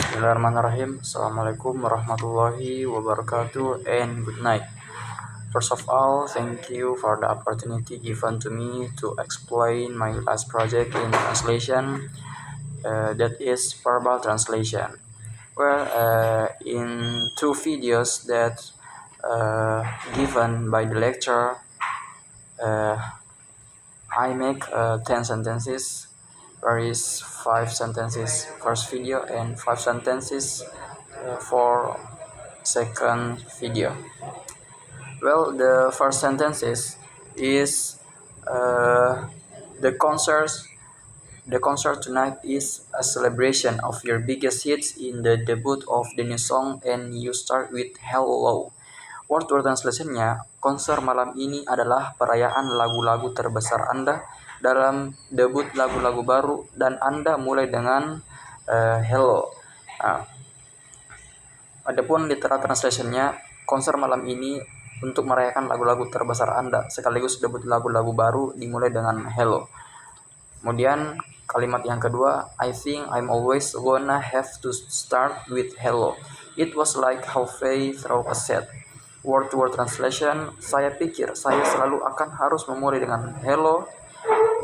Bismillahirrahmanirrahim. Assalamualaikum warahmatullahi wabarakatuh and good night. First of all, thank you for the opportunity given to me to explain my last project in translation, that is verbal translation. Well, in two videos that given by the lecturer, I make 10 sentences. There is 5 sentences first video and 5 sentences for second video. Well, the first sentences is the concert. The concert tonight is a celebration of your biggest hits in the debut of the new song, and you start with hello. Word translation-nya, konser malam ini adalah perayaan lagu-lagu terbesar Anda dalam debut lagu-lagu baru, dan Anda mulai dengan hello. Nah, adapun literal translation-nya, konser malam ini untuk merayakan lagu-lagu terbesar Anda sekaligus debut lagu-lagu baru dimulai dengan hello. Kemudian kalimat yang kedua, I think I'm always gonna have to start with hello. It was like halfway through a set. Word-to-word translation, saya pikir saya selalu akan harus memulai dengan hello.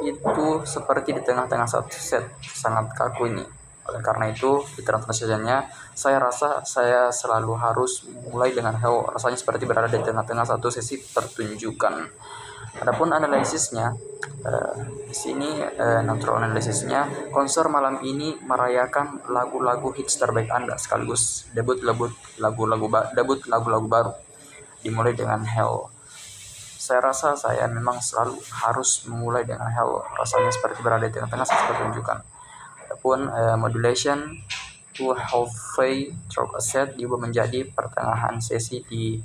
Itu seperti di tengah-tengah satu set, sangat kaku ini. Oleh karena itu, di translation-nya, saya rasa saya selalu harus mulai dengan hello. Rasanya seperti berada di tengah-tengah satu sesi pertunjukan. Adapun analisisnya, di sini natural analisisnya, konser malam ini merayakan lagu-lagu hits terbaik Anda sekaligus debut lagu-lagu baru dimulai dengan hello. Saya rasa saya memang selalu harus memulai dengan hello. Rasanya seperti berada di tengah-tengah sesi pertunjukan. Adapun modulation to halfway through a set diubah menjadi pertengahan sesi di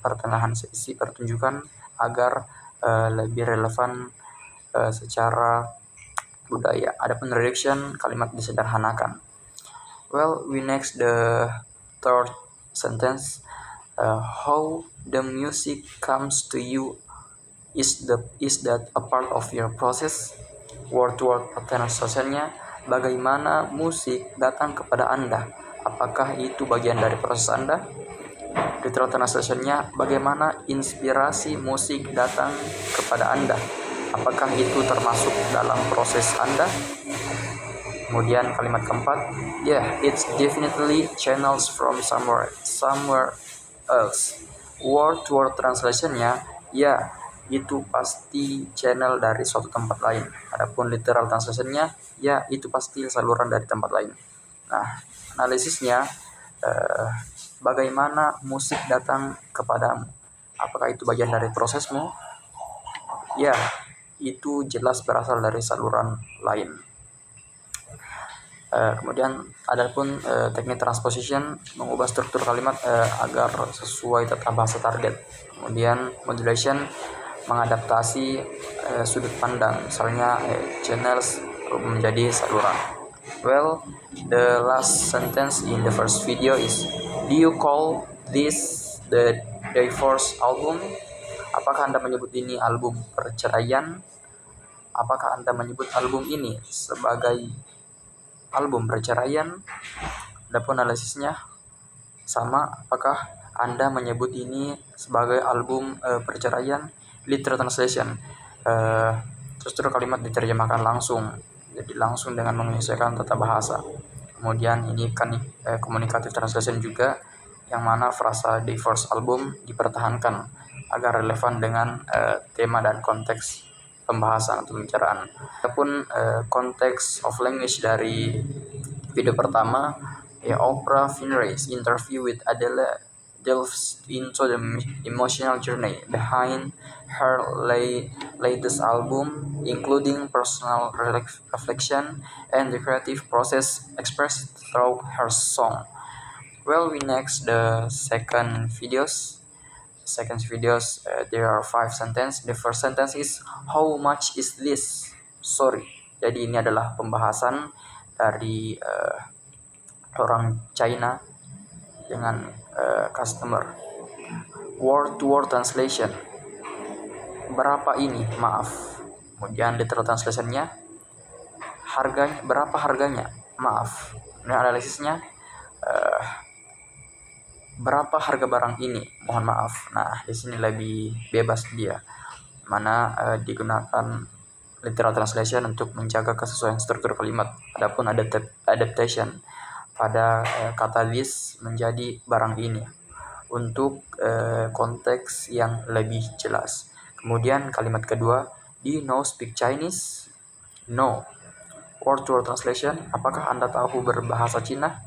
pertengahan sesi pertunjukan agar lebih relevan secara budaya. Adapun reduction, kalimat disederhanakan. Well, we next the third sentence. How the music comes to you is that a part of your process? Word-to-word translation-nya, bagaimana musik datang kepada Anda? Apakah itu bagian dari proses Anda? Literal translation-nya, bagaimana inspirasi musik datang kepada Anda? Apakah itu termasuk dalam proses Anda? Kemudian kalimat keempat, yeah, it's definitely channels from somewhere else. Word-to-word translation-nya, ya, itu pasti channel dari suatu tempat lain. Adapun literal translation-nya, ya, itu pasti saluran dari tempat lain. Nah, analisisnya, bagaimana musik datang kepadamu? Apakah itu bagian dari prosesmu? Ya, itu jelas berasal dari saluran lain. Kemudian adapun teknik transposition, mengubah struktur kalimat agar sesuai tata bahasa target. Kemudian modulation, mengadaptasi sudut pandang, misalnya channels menjadi saluran. Well, the last sentence in the first video is, do you call this the divorce album? Apakah Anda menyebut ini album perceraian? Apakah Anda menyebut album ini sebagai album perceraian? Adapun analisisnya sama, apakah Anda menyebut ini sebagai album perceraian? Literal translation, struktur kalimat diterjemahkan langsung, jadi langsung dengan menyesuaikan tata bahasa. Kemudian ini kan communicative translation juga, yang mana frasa divorce album dipertahankan agar relevan dengan tema dan konteks pembahasan atau pembicaraan. Adapun konteks of language dari video pertama, Oprah Winfrey's interview with Adele delves into the emotional journey behind her latest album, including personal reflection and the creative process expressed through her song. Well, we next the second videos. There are 5 sentences. The first sentence is, how much is this? Sorry. Jadi ini adalah pembahasan dari orang China dengan customer. Word-to-word translation, berapa ini? Maaf. Kemudian literal translation-nya, harganya, berapa harganya? maaf, ini analisisnya berapa harga barang ini, mohon maaf. Nah, di sini lebih bebas dia, mana digunakan literal translation untuk menjaga kesesuaian struktur kalimat. Adapun adaptation pada kata this menjadi barang ini untuk konteks yang lebih jelas. Kemudian kalimat kedua, do you know speak Chinese? No. Word to word translation, apakah Anda tahu berbahasa Cina?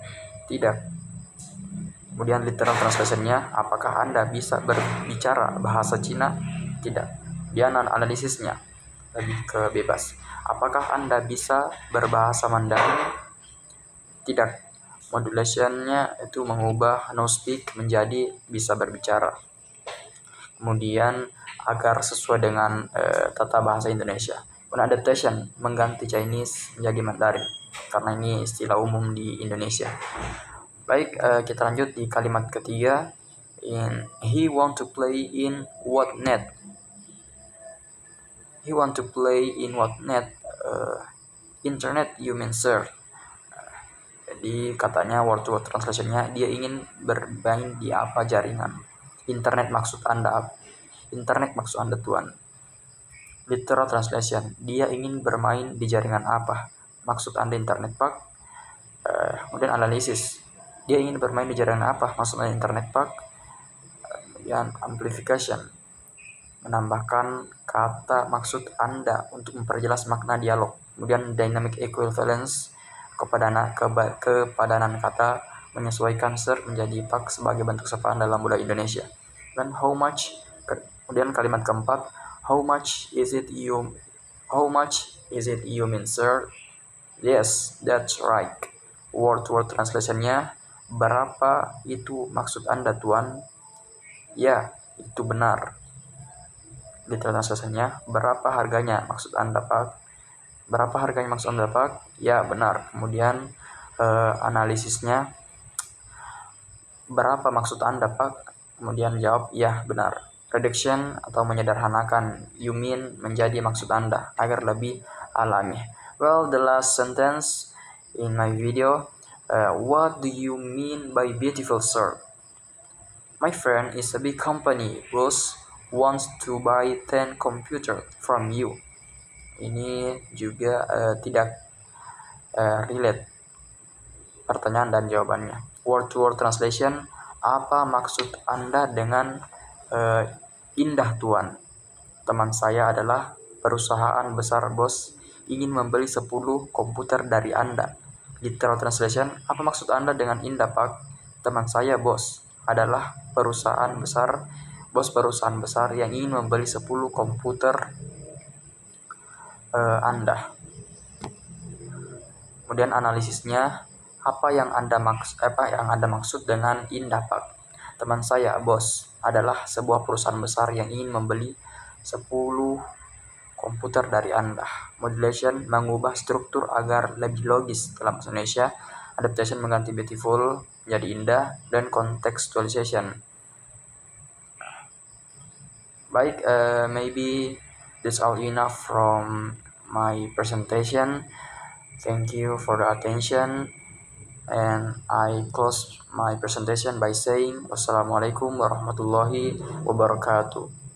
Tidak. Kemudian literal translationnya, apakah Anda bisa berbicara bahasa Cina? Tidak. Dia analisisnya lebih ke bebas. Apakah Anda bisa berbahasa Mandarin? Tidak. Modulationnya itu mengubah no speak menjadi bisa berbicara. Kemudian agar sesuai dengan tata bahasa Indonesia. Adaptation mengganti Chinese menjadi Mandarin karena ini istilah umum di Indonesia. Baik, kita lanjut di kalimat ketiga. He want to play in what net? He want to play in what net? Internet you mean sir? Jadi katanya word to word translationnya, dia ingin bermain di apa jaringan? Internet maksud Anda tuan. Literal translation, dia ingin bermain di jaringan apa? Maksud Anda internet pak? Kemudian analisis, dia ingin bermain di jaringan apa? Maksudnya internet pak? Kemudian amplification, menambahkan kata maksud Anda untuk memperjelas makna dialog. Kemudian dynamic equivalence, kepadanan kata, menyesuaikan sir menjadi pak sebagai bentuk sapaan dalam budaya Indonesia. Dan how much, kemudian kalimat keempat, how much is it you mean sir? Yes, that's right. Word to word translationnya, berapa itu maksud Anda tuan? Ya, itu benar. Literal translationnya, berapa harganya maksud Anda pak? Berapa harganya maksud Anda pak? Ya, benar. Kemudian analisisnya, berapa maksud Anda pak? Kemudian jawab, ya benar. Reduction atau menyederhanakan, you mean menjadi maksud Anda agar lebih alami. Well, the last sentence in my video, what do you mean by beautiful sir? My friend is a big company, boss wants to buy 10 computer from you. Ini juga tidak relate pertanyaan dan jawabannya. Word to word translation, apa maksud Anda dengan indah tuan? Teman saya adalah perusahaan besar bos, ingin membeli 10 komputer dari Anda. Literal translation, apa maksud Anda dengan indah pak? Teman saya bos adalah perusahaan besar yang ingin membeli 10 komputer Anda. Kemudian analisisnya, apa yang Anda maksud dengan indah pak? Teman saya bos adalah sebuah perusahaan besar yang ingin membeli 10 komputer dari Anda. Modulation mengubah struktur agar lebih logis dalam bahasa Indonesia. Adaptation mengganti beautiful menjadi indah, dan contextualization. Baik, maybe that's all enough from my presentation. Thank you for the attention, and I close my presentation by saying wassalamualaikum warahmatullahi wabarakatuh.